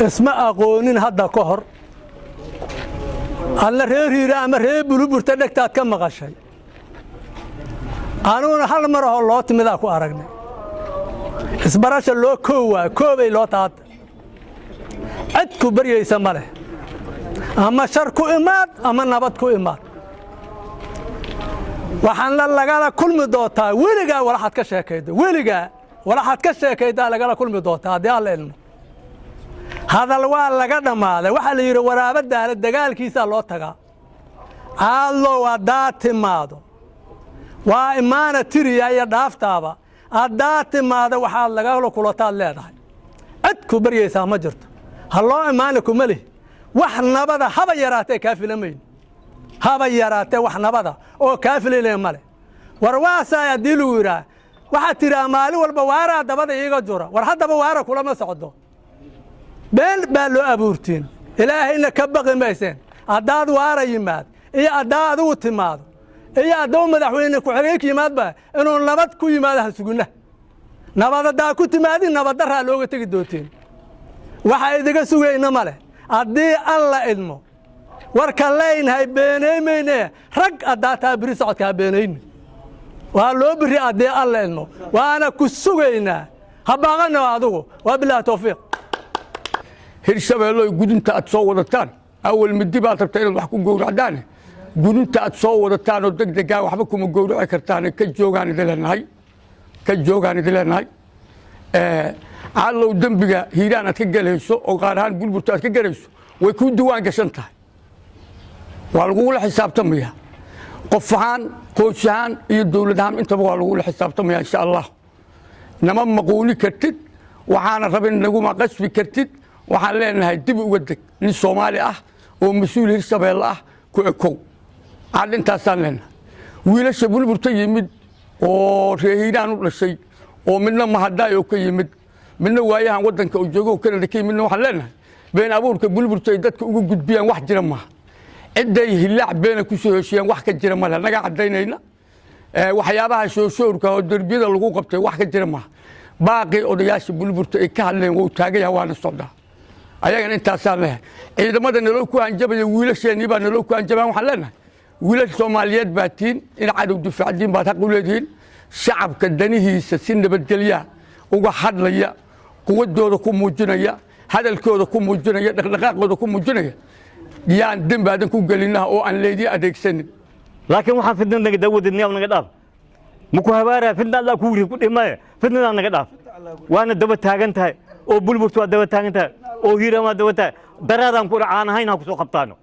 اسمه أقونين هذا كهر أنا ريري أما رير بلوبر تدك تاتكم مغشي أنا هل مرة الله تمداكو أرجع اسبرش اللو كوبي لو تات عدكو بري يسمله أما شركو إمات أما نبتكو إمات وحن لقالا كل مدوتا ويلقا ولا حد كشاكيدا ويلقا ولا حد كشاكيدا لقالا كل مدوتا هذا العلم هذا الوال لقدنا ماذا وحل يرى ورابده على الدجال كيسا الله تجا الله ودات ماذا وإيمان تري يا دافتابا الدات ماذا وحال لقالا كل طال لا ده عدكو بري سامجرت الله إيمانكم ملي وحنا بدا هبا يراته كافل مين هبا يراته وحنا بدا أو كافل لي ملي ورواسا يدلو يرا وحتى مالي والبوارة دبدا يجورا ورحد بوارة كل ما سعدوا بل أبورتين إلهي إنك بقي ميسين أداد وارا يماد إيه أداد وتماد إيه أدو مدحوينك وحريك يماد با إنه نبات كو يماد هسقنا نبات دا كو تمادي نبات درها لوغة تقدوتين وحا إذا سوغينا ماله أدي الله إلمو warkaleyn hay beeneymeyne rag adaata biri socodka beeneyn waa loo biri adee alla ilmo waana ku sugeynaa habaqana adigu waa bilaa tawfiiq hirshabeello gudinta aad soo wadataan awal midi baad rabtaa inaad wax ku gowracdaan gudinta aad soo wadataan oo degdeg ah waxba kuma gowraci kartaan ka joogaan idileenahay allow dambiga hiiraan aad ka galayso oo qaar ahaan bulburta aad ka galayso way ku diwaan gashan tahay waa lagu la xisaabtamaya qof ahaan qoys ahaan iyo dawlad ahaan intaba waa lagu la xisaabtamaya insha Allah nama maqooni kartid waxaana rabin nagu ma qasbi kartid waxaan leenahay dib uga deg nin Soomaali ah oo mas'uul Hirshabeelle ah ku ekow arintaasaan leenahay wiilasha bulburta yimid oo reehiiraan u dhashay oo midna mahadaayo ka yimid midna waayahan wadanka uu joogo Canada ka yimid waxaan leenahay been abuurka bulburta dadka ugu gudbiyaan wax jira ma ciday hilaac been ku soo heshiiyeen wax ka jira ma naga cadeynayna waxyaabaha shoorka oo darbiyada lagu qabtay wax ka jira ma baaqi odayaasha bulburta ay ka hadleen oo taagaya waana socda ayaga intaasaan leh ciidamada naloo ku anjabay wiilasheeni baa naloo ku anjabaan waxaan leenahay wiilasha Soomaaliyeed baatiin in cadow difaacdiin baad xaq u leedihiin shacabka danihiisa si nabadgelya uga hadlaya quwadooda ku muujinaya hadalkooda ku muujinaya dhaqdhaqaaqooda ku muujinaya yaan dambaadan ku galina oo aan leedii adeegsanin laakiin waxaan fidnada naga dawadnaa naga dhaaf muku habaara fidnada ku wiri ku dhimay fidnada naga dhaaf waana daba taagan tahay oo bulburtu waa daba taagan tahay oo hiirama daba tahay daraadan ku caanahayn ku soo qabtaano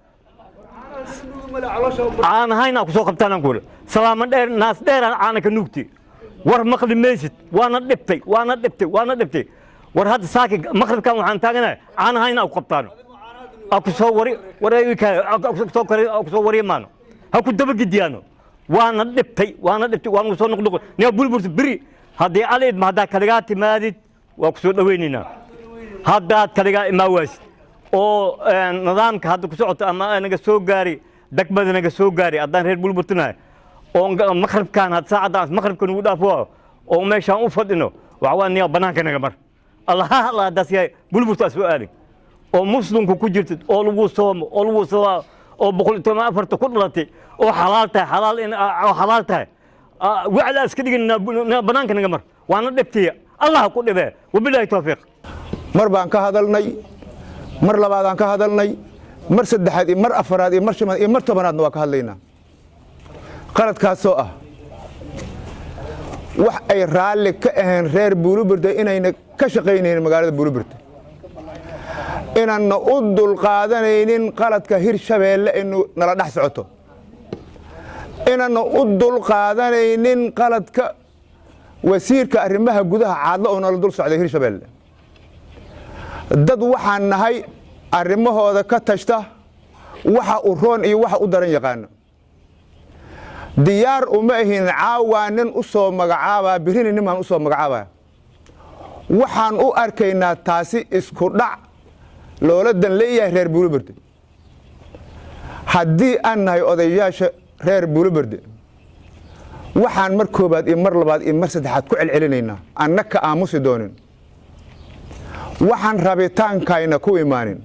caanahayn ku soo qabtaano ku salaam dheer naas dheer caana ka nuugti war maqlimaysid waana dhibtay war hadda saaki maqribkan waxaan taaganahay caanahayn ku qabtaano aku soo wari maano ha ku daba gidiyaano waana dhibtay waana soo noqdo nin bulburtu biri hadii aleed ma hada kaliga timaadid waa ku soo dhaweynina hadda kaliga imaawaas oo nidaamka hadda ku socoto ama anaga soo gaari degmada naga soo gaari adan reer bulburtuna oo maqribkan had saacadaas maqribkan ugu dhaafo oo meeshaan u fadhino waxaan niyo banaanka naga mar Allah dasiyay bulburtu soo aadin oo muslimku ku jirtid oo lagu soomo oo boqol toban afarta ku dhalatay oo xalaal tahay wacda iska dhigina banaanka naga mar waana dhibtay Allah ku dhibay wabillahi tawfiiq mar baan ka hadalnay mar labaad aan ka hadalnay mar saddexaad iyo mar afaraad iyo mar shanaad iyo mar tobanaadna waa ka hadlaynaa qaladkaas oo ah wax ay raalli ka ahayn reer Buulubirta inayna ka shaqeynayeen magaalada Buulubirta inaan u dul qaadanaynin qaladka Hirshabeelle inuu nala dhax socoto inaan u dul qaadanaynin qaladka wasiirka arrimaha gudaha caadlo oo nala dul socday Hirshabeelle dad waxaan nahay arrimahooda ka tashta waxa u roon iyo waxa u daran yaqaan diyaar uma ahin caawaanin u soo magacaaba birin niman u soo magacaaba waxaan u arkaynaa taasi isku dhac loola dan leeyahay reer Buulubirta haddii aan nahay odayaasha reer Buulubirta waxaan mar koobaad iyo mar labaad iyo mar saddexaad ku celcelinaynaa annaka aamusi doonin waxaan rabitaankayna ku imaanin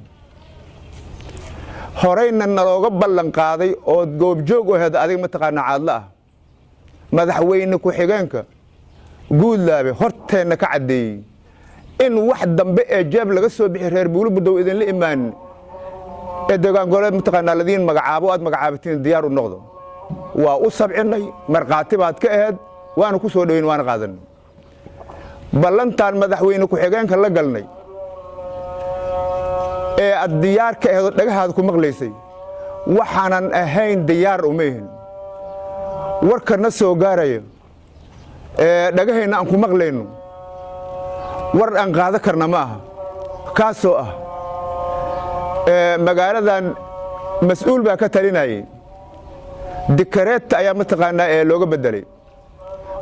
horeyna nalooga ballan qaaday oo goobjoog u ahayd adiga mataqaanaa caadla ah madaxweyne ku-xigeenka Guudlaabe horteenna ka caddeeyey in wax dambe ee jeeb laga soo bixi reer Buuliburdow idinla imaanin ee deegaan goboleed mataqaanaa ladiin magacaabo aad magacaabatiin diyaar u noqdo waa u sabcinay marqaati baad ka ahayd waana ku soo dhaweyn waana qaadanay ballantaan madaxweyne ku-xigeenka la galnay ee aad diyaar ka ahayd oo dhagahaada ku maqlaysay waxaanan ahayn diyaar uma ihin warkana soo gaaraya ee dhagahayna aan ku maqlayno war aan qaada karna ma aha kaasoo ah magaaladan mas'uul baa ka talinayay dikareeta ayaa mataqaanaa ee looga bedelay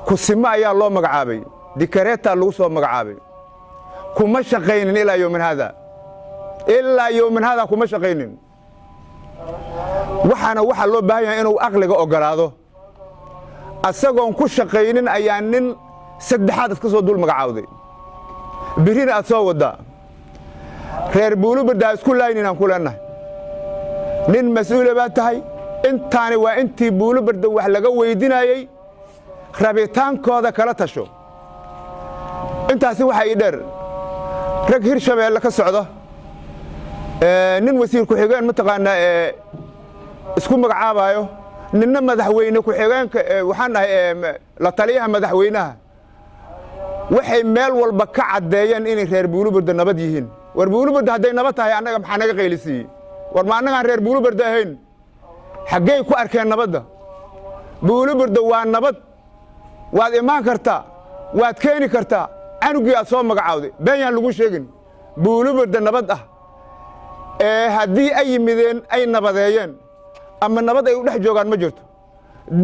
kusimo ayaa loo magacaabay dikareeta lagu soo magacaabay kuma shaqaynin ilaa yawmin hada kuma shaqaynin waxaana waxa loo baahan yahay inuu aqliga ogolaado asagoon ku shaqaynin ayaa nin saddexaad iska soo dul magacaawday birina aad soo wadaa reer Buuliburda isku laaynin aan ku leenahay nin mas'uul baa tahay intaani waa intii Buuliburda wax laga weydiinayay rabitaankooda kala tasho intaasi waxa ay dheer rag Hirshabeelle ka socda nin wasiir ku-xigeen mataqaanaa isku magacaabayo ninna madaxweyne ku-xigeenka waxaan ahay la taliyaha madaxweynaha waxay meel walba ka cadeeyeen inay reer Buuliburda nabad yihiin war Buuliburda hadday nabad tahay annaga maxaa naga qeylisiiyey war ma annagaan reer Buuliburda ahayn xaggay ku arkeen nabadda Buuliburda waa nabad waad imaan kartaa waad keeni kartaa canugii aad soo magacaawday beenyaan lagu sheegin Buuliburda nabad ah haddii ay yimideen ay nabadeeyeen ama nabad ay u dhex joogaan ma jirto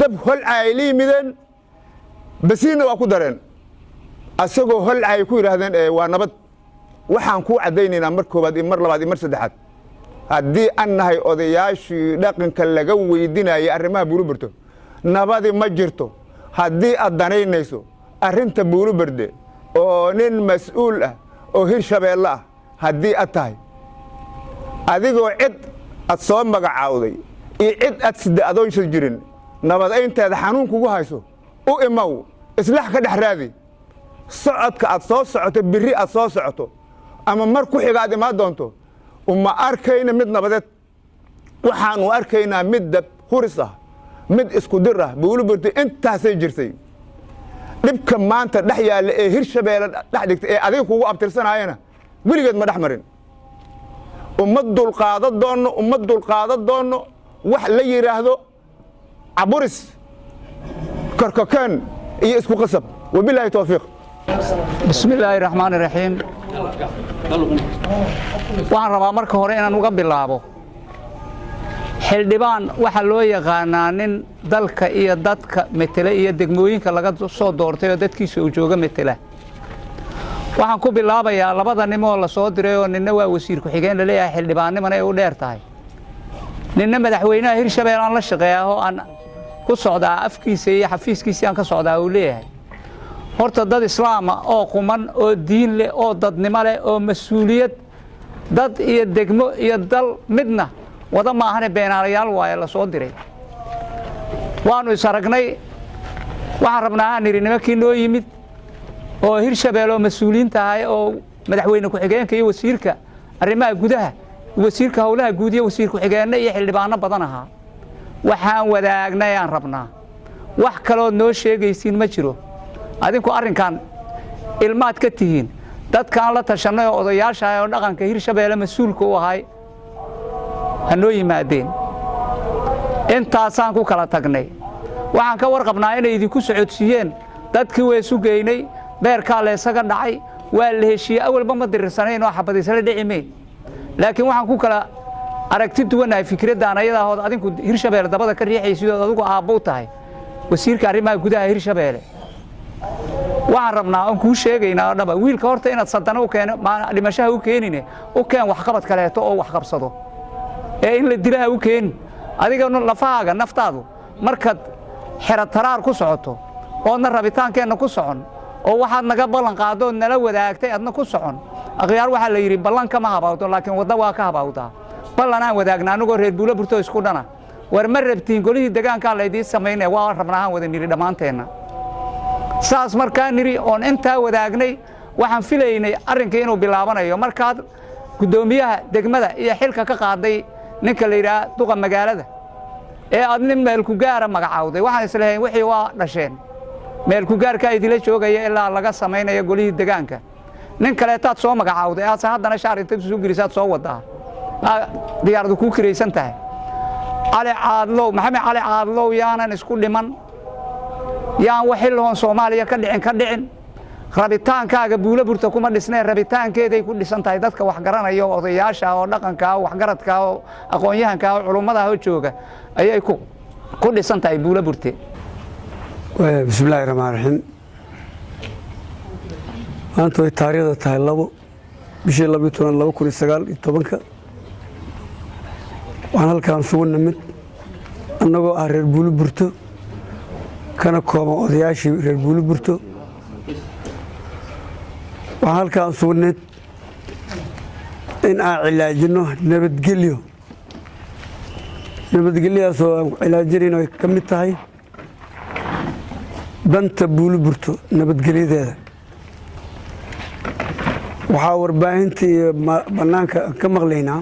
dab holca ay la yimideen basiina waa ku dareen asagoo holca ay ku yidhaahdeen waa nabad waxaan kuu caddaynaynaa mar koobaad iyo mar labaad iyo mar saddexaad haddii aan nahay odayaashii dhaqanka laga weydiinayay arrimaha Buuliburda nabadi ma jirto haddii aad danaynayso arrinta Buuliburda oo nin mas'uul ah oo Hirshabeelle ah haddii aad tahay adigoo cid aad soo magacaawday iyo cid aad sida adoonsan jirin nabadaynteeda xanuun kugu hayso u imaw islax ka dhex raadi socodka aad soo socoto birri aad soo socoto ama mar ku xiga aad imaan doonto uma arkayna mid nabadeed waxaan u arkaynaa mid dab huris ah mid isku dir ah Buuliburda intaasay jirtay dhibka maanta dhex yaalla ee Hirshabeelle dhex dhigtay ee adiga kugu abtirsanayana weligeed ma dhex marin uma dulqaadan doono wax la yiraahdo caburis korkokaan iyo isku qasab wabillahi tawfiiq bismillaahi raxmaani raxiim waxaan rabaa marka hore inaan uga bilaabo xildhibaan waxa loo yaqaanaa nin dalka iyo dadka metela iyo degmooyinka laga soo doortay oo dadkiisa uu jooga metela waxaan ku bilaabayaa labada nin oo la soo diray oo ninna waa wasiir ku-xigeen la leeyahay xildhibaannimana ay u dheer tahay ninna madaxweynaha Hirshabeelle aan la shaqeeyaa oo aan ku socdaa afkiisa iyo xafiiskiisa aan ka socdaa uu leeyahay horta dad islaam ah oo quman oo diin leh oo dadnimo leh oo mas'uuliyad dad iyo degmo iyo dal midna wada ma ahane beenaalayaal waaye la soo diray waanu is aragnay waxaan rabnaa nirinimkii noo yimid oo Hirshabeelle oo mas'uuliyiin tahay oo madaxweyne ku-xigeenka iyo wasiirka arrimaha gudaha wasiirka howlaha guud iyo wasiir ku-xigeenna iyo xildhibaano badan ahaa waxaan wadaagnay aan rabnaa wax kale oo noo sheegaysiin ma jiro adinku arrinkan ilmaad ka tihiin dadkaan la tashanay oo odayaasha oo dhaqanka Hirshabeelle mas'uulka u ahay hanoo yimaadeen intaasaan ku kala tagnay waxaan ka warqabnaa inay idinku socodsiiyeen dadkii way sugeynay beerkaa la isaga dhacay waa la heshiiyey awalba ma dirirsanayn oo xabadiisla dhici mayn laakiin waxaan ku kala aragti duwanahay fikraddan ayadahood adinku Hirshabeelle dabada ka riixaysidood adigu aabbo tahay wasiirka arrimaha gudaha Hirshabeelle waxaan rabnaa aan kuu sheegaynaa dhaba wiilka horta inaad sadana u keeno dhimashaha u keenine u keen wax qabad kaleeto oo wax qabsado ee in la dilaha u keen adiga lafahaaga naftaadu markaad xerataraar ku socoto oodna rabitaankeenna ku socon oo waxaad naga ballan qaado nala wadaagtay adna ku socon akhyaar waxaa la yidhi ballan kama habawdo laakiin wadda waa ka habawdaa ballanaan wadaagna annagoo reer buulaburto isku dhana war ma rabtiin golihii degaankaa laydiin samaynaya waa rabnaahaan wada nidhi dhammaanteenna saas markaa nidhi oon intaa wadaagnay waxaan filaynay arrinkii inuu bilaabanayo markaad guddoomiyaha degmada iyo xilka ka qaaday ninka la yidhaha duqa magaalada ee aad nin meelkugaara magacaawday waxaan islahayn wixii waa dhasheen meelkugaarkaa idila joogaya ilaa laga samaynayo golihii degaanka nin kaleetaad soo magacaawday aadse haddana shaar inta soo gelisaad soo wadaa diyaaradu kuu kiraysan tahay cali caadlow maxamed cali caadlow yaanan isku dhiman yaan wax xilloon Soomaaliya ka dhicin rabitaankaaga buulaburta kuma dhisnay rabitaankeeday ku dhisan tahay dadka wax garanaya odayaasha oo dhaqanka wax garadka oo aqoon-yahanka oo culumada oo jooga ayay ku dhisan tahay buulaburte bismillaahir rahmaanir rahiim maanta way taariikhda tahay 2 bishii 2019 waxaan halkaan sugu nimid annagoo ah reer buulaburto kana kooban odayaashii reer buulaburto waxaan halkaan sugu nimid in aan cilaajino nabadgelyaasoo aan cilaajinayno ay ka mid tahay danta buulaburto nabadgelyadeeda waxaa warbaahinta iyo bannaanka ka maqlaynaa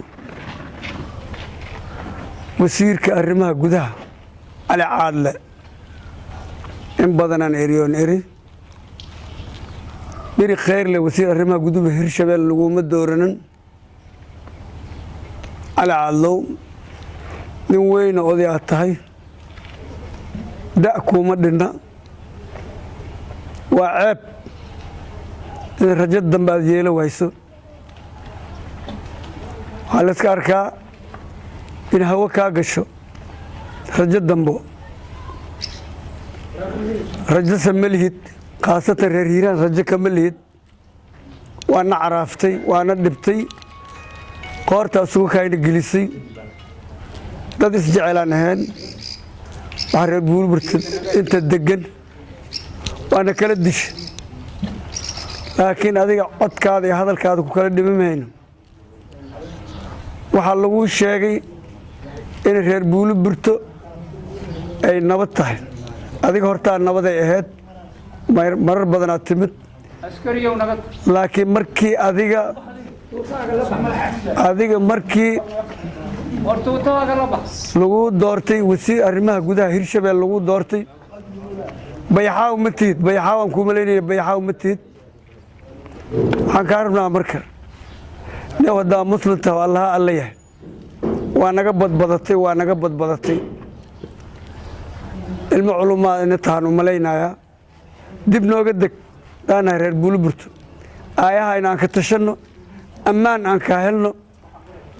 wasiirka arrimaha gudaha cali caadle in badanaan eriyoon eri khayrle wasiir arrimaha guduba hirshabelle laguma dooranin cali caadlow nin weyna oday aad tahay da' kuuma dhinna waa ceeb in rajo dambe aad yeelo wayso waxaa la iska arkaa in hawo kaa gasho rajo dambo rajose ma lihid khaasatan reer hiiraan rajo kama lihid waana caraaftay waana dhibtay qoortaa sugu kaayna gelisay dad isjecelaan ahayn waxaa reer buulaburta inta deggan waana kala disha laakiin adiga codkaada iyo hadalkaada ku kala dhimi mayno waxaa laguu sheegay in reer buulaburto ay nabad tahay adiga hortaa nabaday ahayd marar badanaad timid laakiin markii adiga markii lagu doortay wasiir arrimaha gudaha hirshabelle lagu doortay bayaxaaw ma tihid bayaxaawaan kuu malaynaya bayaxaaw ma tihid waxaan kaa rabnaa marka nin waddaa muslimta allaha alla yahay waa naga badbadatay ilmo culumaad ina tahaan u malaynayaa dib nooga deg daanahay reer buulaburto aayaha inaan ka tashanno ammaan aan kaa helno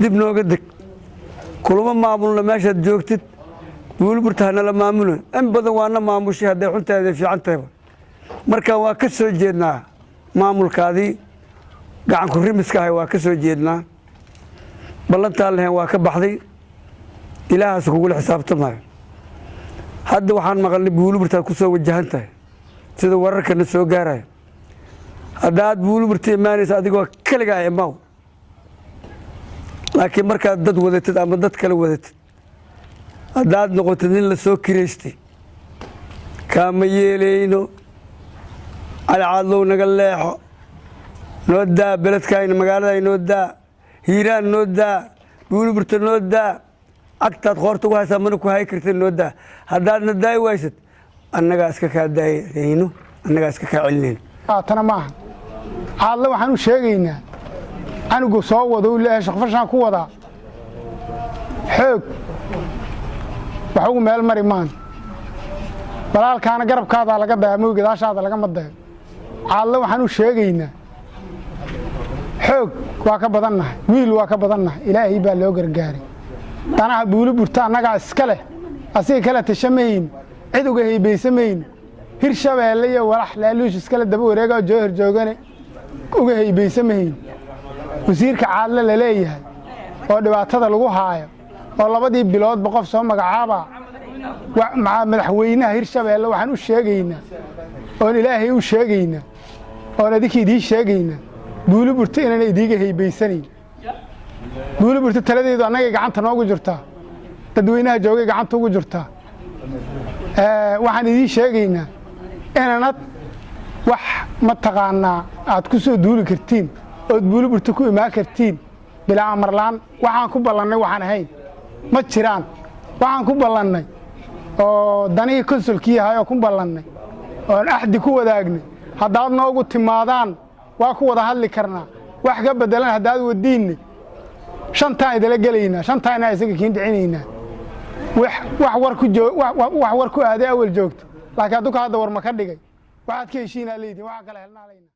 dib nooga deg kulama maamulno meeshaad joogtid buulaburta hanala maamulo in badan waana maamushay hadday xuntaada fiican tahayba markaan waa ka soo jeednaa maamulkaadii gacanku rimiska ahay waa ka soo jeednaa ballantaan lahayn waa ka baxday ilaahaas kugula xisaabtamayo hadda waxaan maqalnay buulaburtaad ku soo wajahan tahay sida wararkana soo gaaraya haddaad buulaburta imaanaysa adigoo keligaa imaaw laakiin markaad dad wadatid ama dad kale wadatid haddaad noqotid nin la soo kiraystay kaama yeelayno cali caadlow naga leexo noo daa beledkaayna magaaladaay noo daa hiiraan noo daa buulaburta noo daa cagtaad qoorta ugu haysaa mana ku hay kartid noo daa haddaadna daayi waysad annagaa iska kaa daayayno annagaa iska kaa celinayno tana maaha caadle waxaan u sheegaynaa canugu soo wado u leeyahay shaqfashaan ku wadaa xoog wax ugu meel mari maan walaalkaana garabkaadaa laga daya mooy gadaashaada lagama dayo caadle waxaan u sheegaynaa xoog waa ka badannahay wiil waa ka badannahay ilaahay baa loo gargaaray danaha buulaburta annagaa iska leh asiga kala tashamayno cid uga haybaysamayno hirshabelle iyo walax laaluush iskale daba wareega joohir joogane uga haybaysamayno wasiirka caadle la leeyahay oo dhibaatada lagu haayo oo 2 biloodba qof soo magacaaba madaxweynaha hirshabelle waxaan u sheegaynaa oon ilaahay u sheegaynaa oon adinkii idii sheegaynaa buuliburta inaan idiiga haybaysanayn buuliburta taladeedu annagay gacanta noogu jirtaa dadweynaha joogay gacanta ugu jirtaa waxaan idiin sheegaynaa inaanad wax mataqaanaa aad ku soo duuli kartiin ood buuliburta ku imaan kartiin bilaa amarlaan waxaan ku ballannay waxaan ahayn ma jiraan waxaan ku ballannay oo danihii konsulkii ahay oo ku ballannay oon axdi ku wadaagnay haddaad noogu timaadaan waa ku wada hadli karnaa wax ka beddelan haddaad wadiinne shantaan idala gelaynaa shantaan inaa isaga kiin dhicinaynaa wax war ku aaday awal joogto laakiin adduka hadda war ma ka dhigay waxaad ka heshiinaa leediin waxaa kale helnaa layna